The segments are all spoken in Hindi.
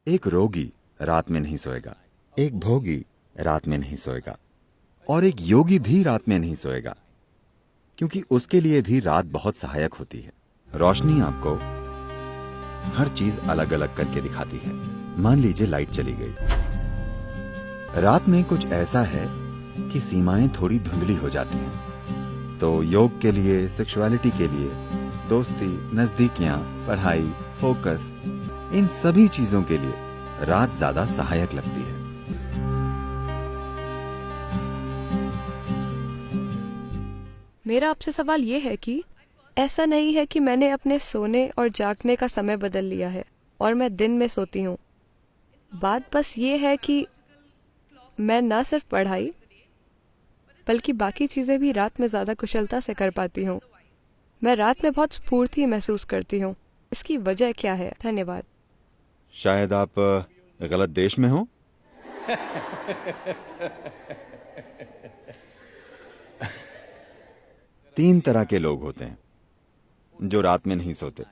एक रोगी रात में नहीं सोएगा, एक भोगी रात में नहीं सोएगा, और एक योगी भी रात में नहीं सोएगा, क्योंकि उसके लिए भी रात बहुत सहायक होती है। रोशनी आपको हर चीज अलग अलग करके दिखाती है। मान लीजिए लाइट चली गई। रात में कुछ ऐसा है कि सीमाएं थोड़ी धुंधली हो जाती हैं। तो योग के लिए, सेक्सुअलिटी के लिए, दोस्ती, नजदीकियां, पढ़ाई, फोकस, इन सभी चीजों के लिए रात ज्यादा सहायक लगती है। मेरा आपसे सवाल ये है कि ऐसा नहीं है कि मैंने अपने सोने और जागने का समय बदल लिया है और मैं दिन में सोती हूँ। बात बस ये है कि मैं न सिर्फ पढ़ाई बल्कि बाकी चीजें भी रात में ज्यादा कुशलता से कर पाती हूँ। मैं रात में बहुत स्फूर्ति महसूस करती हूँ। इसकी वजह क्या है? धन्यवाद। शायद आप गलत देश में हो। तीन तरह के लोग होते हैं जो रात में नहीं सोते।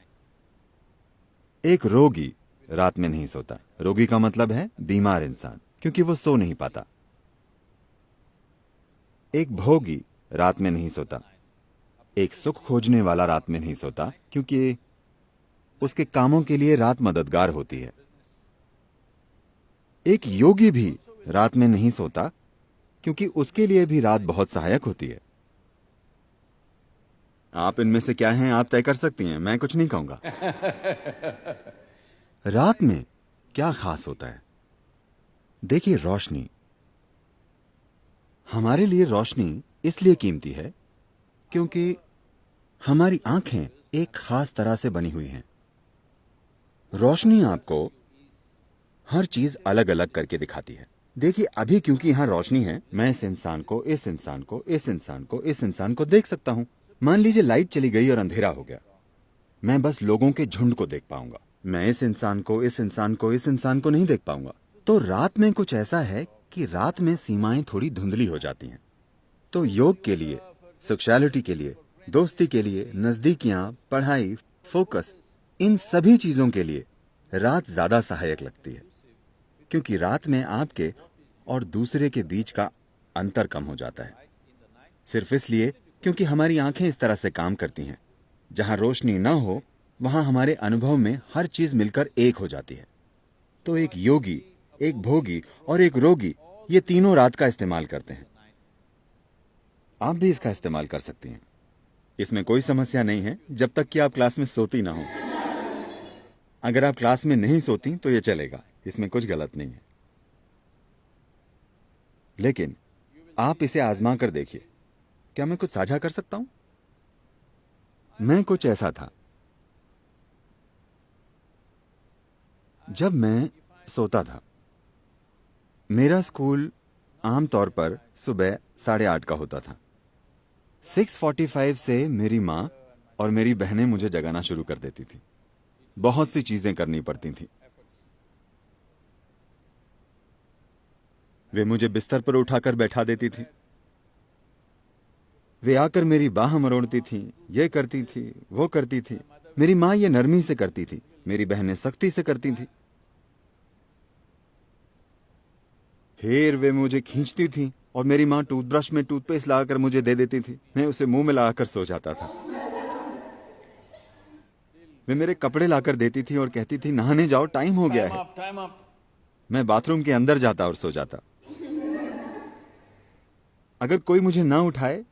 एक रोगी रात में नहीं सोता। रोगी का मतलब है बीमार इंसान, क्योंकि वो सो नहीं पाता। एक भोगी रात में नहीं सोता। एक सुख खोजने वाला रात में नहीं सोता, क्योंकि उसके कामों के लिए रात मददगार होती है। एक योगी भी रात में नहीं सोता, क्योंकि उसके लिए भी रात बहुत सहायक होती है। आप इनमें से क्या हैं आप तय कर सकती हैं, मैं कुछ नहीं कहूंगा। रात में क्या खास होता है? देखिए, रोशनी, हमारे लिए रोशनी इसलिए कीमती है क्योंकि हमारी आंखें एक खास तरह से बनी हुई हैं। रोशनी आपको हर चीज अलग अलग करके दिखाती है। देखिए, अभी क्योंकि यहां रोशनी है, मैं इस इंसान को, इस इंसान को, इस इंसान को, इस इंसान को देख सकता हूं। मान लीजिए लाइट चली गई और अंधेरा हो गया, मैं बस लोगों के झुंड को देख पाऊंगा। मैं इस इंसान को, इस इंसान को, इस इंसान को नहीं देख पाऊंगा। तो रात में कुछ ऐसा है कि रात में सीमाएं थोड़ी धुंधली हो जाती हैं। तो योग के लिए, सेक्सुअलिटी के लिए, दोस्ती के लिए, नजदीकियां, पढ़ाई, फोकस, इन सभी चीजों के लिए रात ज्यादा सहायक लगती है, क्योंकि रात में आपके और दूसरे के बीच का अंतर कम हो जाता है। सिर्फ इसलिए क्योंकि हमारी आंखें इस तरह से काम करती हैं। जहां रोशनी ना हो, वहां हमारे अनुभव में हर चीज मिलकर एक हो जाती है। तो एक योगी, एक भोगी और एक रोगी, ये तीनों रात का इस्तेमाल करते हैं। आप भी इसका इस्तेमाल कर सकती हैं। इसमें कोई समस्या नहीं है, जब तक कि आप क्लास में सोती ना हो। अगर आप क्लास में नहीं सोती तो ये चलेगा, इसमें कुछ गलत नहीं है। लेकिन आप इसे आजमा कर देखिए। क्या मैं कुछ साझा कर सकता हूं? मैं कुछ ऐसा था। जब मैं सोता था, मेरा स्कूल आमतौर पर सुबह 8:30 का होता था। 6:45 से मेरी माँ और मेरी बहनें मुझे जगाना शुरू कर देती थी। बहुत सी चीजें करनी पड़ती थी। वे मुझे बिस्तर पर उठाकर बैठा देती थी। वे आकर मेरी बाह मरोड़ती थी, ये करती थी, वो करती थी। मेरी माँ ये नरमी से करती थी, मेरी बहनें सख्ती से करती थी। फिर वे मुझे खींचती थी और मेरी माँ टूथब्रश में टूथपेस्ट लगाकर मुझे दे देती थी। मैं उसे मुंह में लगाकर सो जाता था। वे मेरे कपड़े लाकर देती थी और कहती थी, नहाने जाओ, टाइम हो गया है। मैं बाथरूम के अंदर जाता और सो जाता। अगर कोई मुझे ना उठाए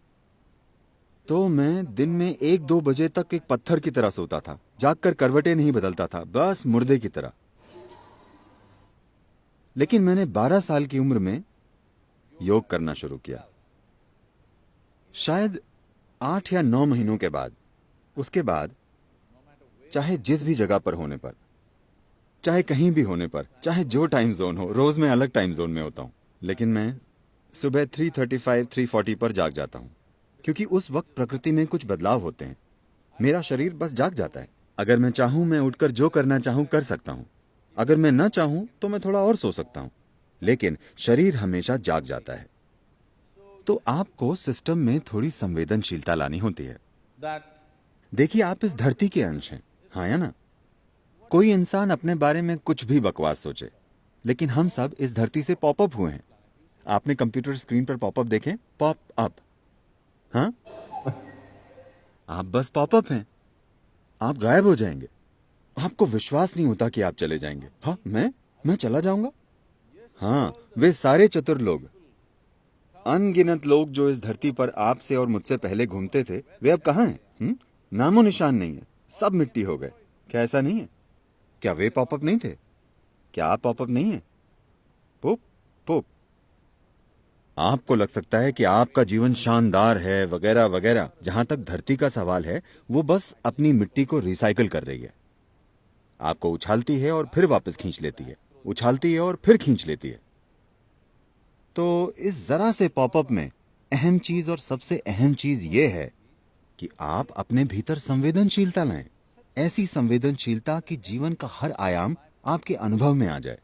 तो मैं दिन में 1-2 बजे तक एक पत्थर की तरह सोता था। जागकर करवटें नहीं बदलता था, बस मुर्दे की तरह। लेकिन मैंने 12 साल की उम्र में योग करना शुरू किया। शायद 8 या 9 महीनों के बाद, उसके बाद चाहे जिस भी जगह पर होने पर, चाहे कहीं भी होने पर, चाहे जो टाइम जोन हो, रोज मैं अलग टाइम जोन में होता हूं, लेकिन मैं सुबह 3:35, 3:40 पर जाग जाता हूं, क्योंकि उस वक्त प्रकृति में कुछ बदलाव होते हैं। मेरा शरीर बस जाग जाता है। अगर मैं चाहूं, मैं उठकर जो करना चाहूं कर सकता हूं। अगर मैं ना चाहूं तो मैं थोड़ा और सो सकता हूं, लेकिन शरीर हमेशा जाग जाता है। तो आपको सिस्टम में थोड़ी संवेदनशीलता लानी होती है। देखिए, आप इस धरती के अंश हैं, हाँ या ना? कोई इंसान अपने बारे में कुछ भी बकवास सोचे, लेकिन हम सब इस धरती से पॉपअप हुए हैं। आपने कंप्यूटर स्क्रीन पर पॉपअप देखे? Pop up. हाँ, आप बस पॉपअप हैं। आप गायब हो जाएंगे। आपको विश्वास नहीं होता कि आप चले जाएंगे। हाँ, मैं चला जाऊंगा? हाँ, वे सारे चतुर लोग, अनगिनत लोग जो इस धरती पर आपसे और मुझसे पहले घूमते थे, वे अब कहाँ हैं? नामो निशान नहीं है। सब मिट्टी हो गए। क्या ऐसा नहीं है? क्या वे पॉपअप नहीं थे? क्या आप पॉपअप नहीं है? पुप पुप। आपको लग सकता है कि आपका जीवन शानदार है वगैरह वगैरह। जहां तक धरती का सवाल है, वो बस अपनी मिट्टी को रिसाइकिल कर रही है। आपको उछालती है और फिर वापस खींच लेती है, उछालती है और फिर खींच लेती है। तो इस जरा से पॉपअप में अहम चीज और सबसे अहम चीज ये है कि आप अपने भीतर संवेदनशीलता लाएं। ऐसी संवेदनशीलता कि जीवन का हर आयाम आपके अनुभव में आ जाए।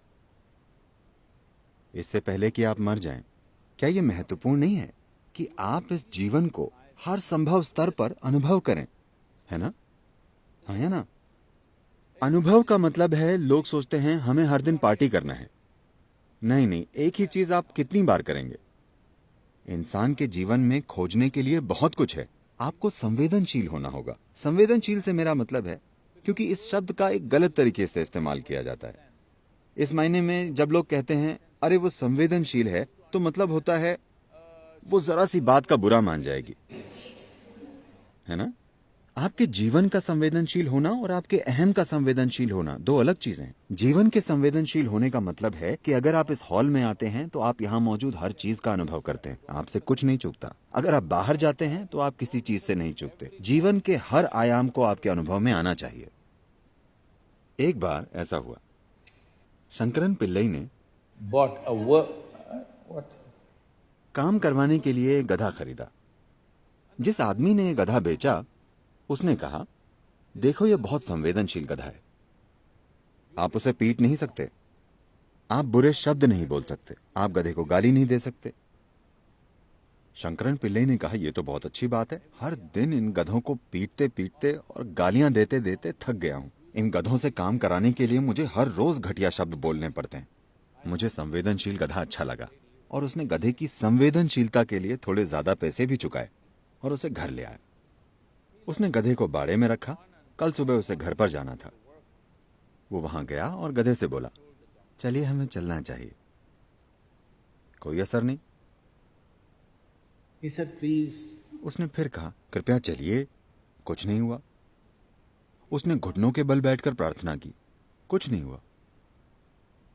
इससे पहले कि आप मर जाएं, क्या यह महत्वपूर्ण नहीं है कि आप इस जीवन को हर संभव स्तर पर अनुभव करें? है ना? हाँ, है ना? अनुभव का मतलब है, लोग सोचते हैं हमें हर दिन पार्टी करना है। नहीं नहीं, एक ही चीज आप कितनी बार करेंगे? इंसान के जीवन में खोजने के लिए बहुत कुछ है। आपको संवेदनशील होना होगा। संवेदनशील से मेरा मतलब है, क्योंकि इस शब्द का एक गलत तरीके से इस्तेमाल किया जाता है। इस मायने में जब लोग कहते हैं अरे वो संवेदनशील है, तो मतलब होता है वो जरा सी बात का बुरा मान जाएगी। है ना? आपके जीवन का संवेदनशील होना और आपके अहम का संवेदनशील होना दो अलग चीजें हैं। जीवन के संवेदनशील होने का मतलब है कि अगर आप इस हॉल में आते हैं तो आप यहाँ मौजूद हर चीज का अनुभव करते हैं। आपसे कुछ नहीं चूकता। अगर आप बाहर जाते हैं तो आप किसी चीज से नहीं चूकते। जीवन के हर आयाम को आपके अनुभव में आना चाहिए। एक बार ऐसा हुआ, शंकरन पिल्लई ने bought a what? काम करवाने के लिए एक गधा खरीदा। जिस आदमी ने गधा बेचा, उसने कहा, देखो ये बहुत संवेदनशील गधा है। आप उसे पीट नहीं सकते, आप बुरे शब्द नहीं बोल सकते, आप गधे को गाली नहीं दे सकते। शंकरन पिल्लई ने कहा, यह तो बहुत अच्छी बात है। हर दिन इन गधों को पीटते पीटते और गालियां देते देते थक गया हूं। इन गधों से काम कराने के लिए मुझे हर रोज घटिया शब्द बोलने पड़ते हैं। मुझे संवेदनशील गधा अच्छा लगा और उसने गधे की संवेदनशीलता के लिए थोड़े ज्यादा पैसे भी चुकाए और उसे घर ले आया। उसने गधे को बाड़े में रखा। कल सुबह उसे घर पर जाना था। वो वहां गया और गधे से बोला, चलिए हमें चलना चाहिए। कोई असर नहीं। He said, please. उसने फिर कहा, कृपया चलिए। कुछ नहीं हुआ। उसने घुटनों के बल बैठकर प्रार्थना की। कुछ नहीं हुआ।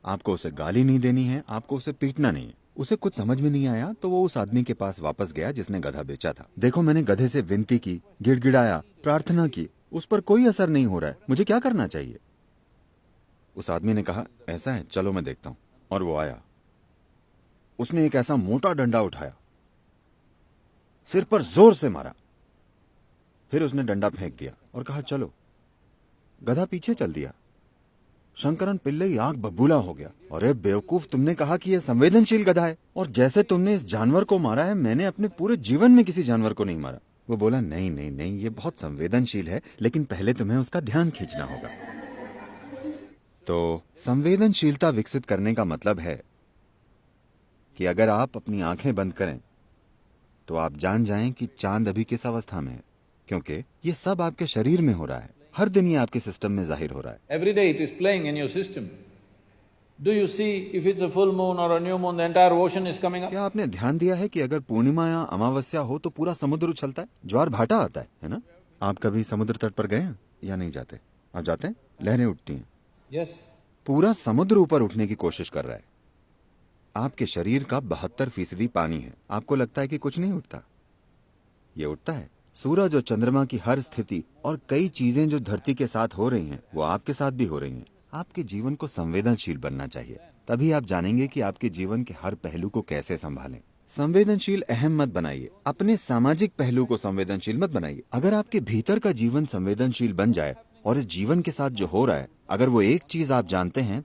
आपको उसे गाली नहीं देनी है, आपको उसे पीटना नहीं है। उसे कुछ समझ में नहीं आया तो वो उस आदमी के पास वापस गया जिसने गधा बेचा था। देखो, मैंने गधे से विनती की, गिड़गिड़ाया, प्रार्थना की, उस पर कोई असर नहीं हो रहा है। मुझे क्या करना चाहिए? उस आदमी ने कहा, ऐसा है, चलो मैं देखता हूं। और वो आया। उसने एक ऐसा मोटा डंडा उठाया, सिर पर जोर से मारा। फिर उसने डंडा फेंक दिया और कहा, चलो। गधा पीछे चल दिया। शंकरन पिल्लई आग बबूला हो गया। अरे बेवकूफ, तुमने कहा कि यह संवेदनशील गधा है, और जैसे तुमने इस जानवर को मारा है, मैंने अपने पूरे जीवन में किसी जानवर को नहीं मारा। वो बोला, नहीं नहीं नहीं, ये बहुत संवेदनशील है, लेकिन पहले तुम्हें उसका ध्यान खींचना होगा। तो संवेदनशीलता विकसित करने का मतलब है कि अगर आप अपनी आंखें बंद करें तो आप जान जाएं कि चांद अभी किस अवस्था में है, क्योंकि ये सब आपके शरीर में हो रहा है। हर दिन ये आपके सिस्टम में जाहिर हो रहा है। Every day it is playing in your system. Do you see if it's a full moon or a new moon, the entire ocean is coming up? क्या आपने ध्यान दिया है कि अगर पूर्णिमा या अमावस्या हो तो पूरा समुद्र उछलता है, ज्वार भाटा आता है ना? आप कभी समुद्र तट पर गए हैं या नहीं जाते? आप जाते हैं? लहरें उठती हैं। Yes. पूरा समुद्र ऊपर उठने की कोशिश कर रहा है। आपके शरीर का 72% पानी है। आपको लगता है कि कुछ नहीं उठता? ये उठता है। सूरज और चंद्रमा की हर स्थिति और कई चीजें जो धरती के साथ हो रही हैं, वो आपके साथ भी हो रही हैं। आपके जीवन को संवेदनशील बनना चाहिए, तभी आप जानेंगे कि आपके जीवन के हर पहलू को कैसे संभालें। संवेदनशील अहम मत बनाइए, अपने सामाजिक पहलू को संवेदनशील मत बनाइए। अगर आपके भीतर का जीवन संवेदनशील बन जाए और इस जीवन के साथ जो हो रहा है, अगर वो एक चीज आप जानते हैं,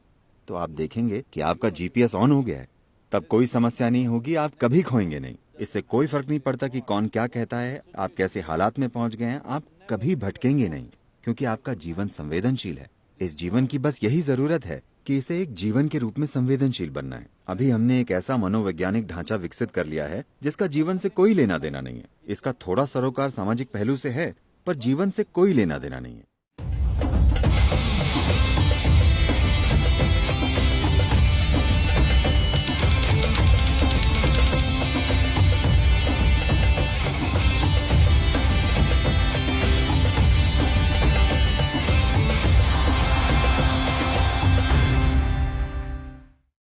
तो आप देखेंगे कि आपका जीपीएस ऑन हो गया है। तब कोई समस्या नहीं होगी, आप कभी खोएंगे नहीं। इससे कोई फर्क नहीं पड़ता कि कौन क्या कहता है, आप कैसे हालात में पहुंच गए हैं, आप कभी भटकेंगे नहीं, क्योंकि आपका जीवन संवेदनशील है। इस जीवन की बस यही जरूरत है कि इसे एक जीवन के रूप में संवेदनशील बनना है। अभी हमने एक ऐसा मनोवैज्ञानिक ढांचा विकसित कर लिया है जिसका जीवन से कोई लेना देना नहीं है। इसका थोड़ा सरोकार सामाजिक पहलू से है, पर जीवन से कोई लेना देना नहीं है।